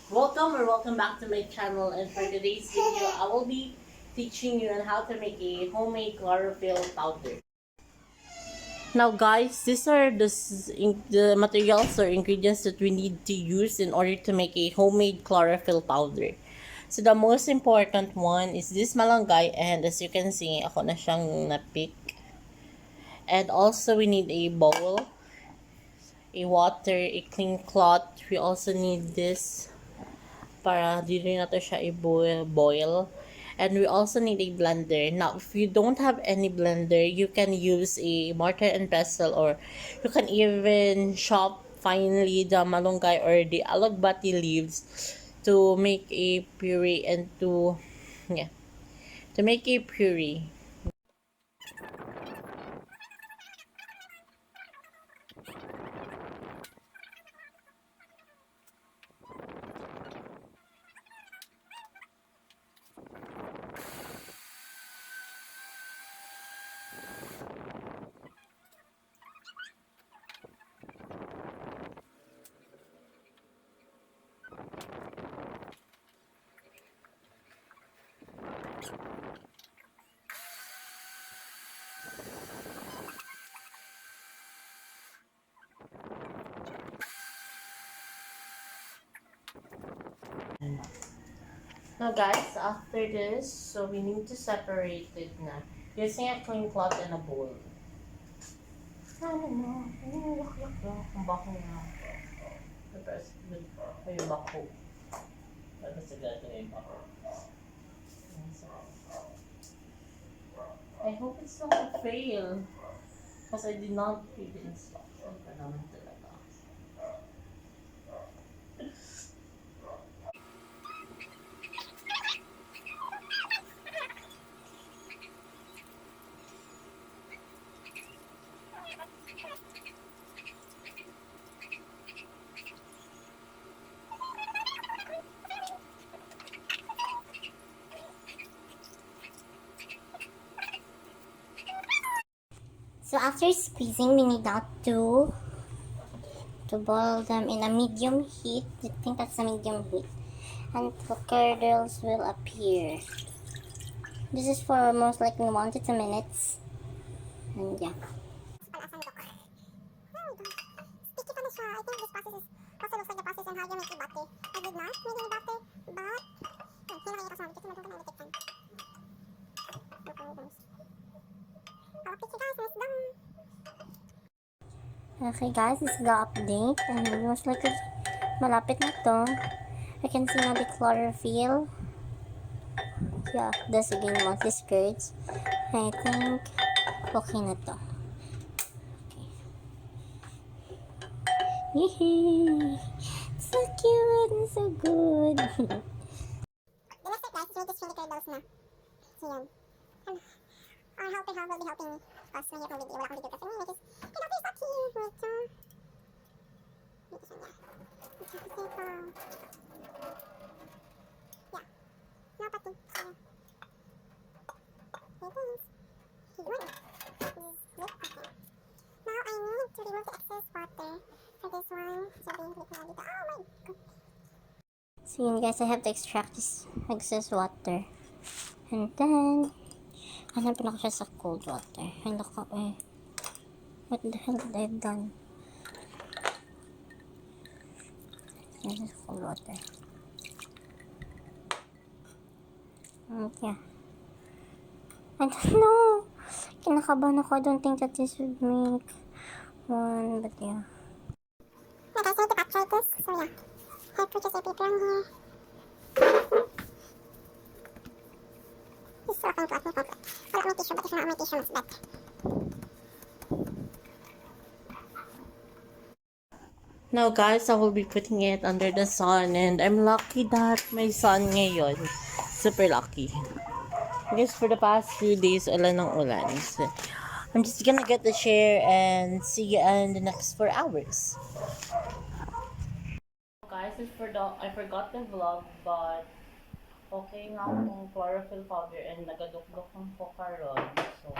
Welcome back to my channel, and for today's video I will be teaching you on how to make a homemade chlorophyll powder. Now guys, these are the materials or ingredients that we need to use in order to make a homemade chlorophyll powder. So the most important one is this malunggay, and as you can see, ako na siyang na-pick. And also we need a bowl, a water, a clean cloth. We also need this para di rin natin siya i-boil. And we also need a blender. Now, if you don't have any blender, you can use a mortar and pestle, or you can even chop finely the malunggay or the alagbati leaves to make a puree and to make a puree. Now guys, after this, so we need to separate it na using a clean cloth and a bowl. Ano, yak lang ang bako na. Tapos, yung bako. Tapos, sagad na yung bako. I hope it's not a fail. Because I did not read the instruction pa naman talaga. So after squeezing, we need now to boil them in a medium heat. I think that's a medium heat. And the curdles will appear. This is for most likely 1 to 2 minutes. And yeah. Sticky pa na siya. I think this process is also looks like the process on how you make a butter. I did not make any butter, but here nakikita ko sa mga dito. Naman ko na Okay guys, this is the update, and most likely malapit na to. I can see now the chlorophyll. Yeah, that's again monthly skirts. I think okay na to. Okay. So cute and so good. The next step guys is make this chili curdles na. So yan. Our helper will be helping us na yung video. Wala akong video kasi ngayon. Because my daughter is not here. Wait, so. Wait, siya niya. Kasi ito. Yeah. Napati. So. Here it is. Here. Okay. Now I need to remove the excess water for this one. So, being click na dito. Oh my god. So yun guys, I have to extract this excess water. And then, hanapin ako siya sa cold water. Ay, naka, what the hell did I have done? This is cold water. Yeah. I don't know. Kinakabahan ako. I don't think that this would make one, but yeah. Yeah, guys, I need to back try this. So yeah. I purchased a paper on here. This is so thank you. Wala may tissue, but if not may tissue, mas better. Now guys, I will be putting it under the sun, and I'm lucky that my son ngayon. Super lucky. Because for the past few days, ulan ng ulan. So, I'm just gonna get the chair and see you in the next 4 hours. Guys, I forgot the vlog, but okay nga akong chlorophyll powder and nagadukdok ng ko karon. So,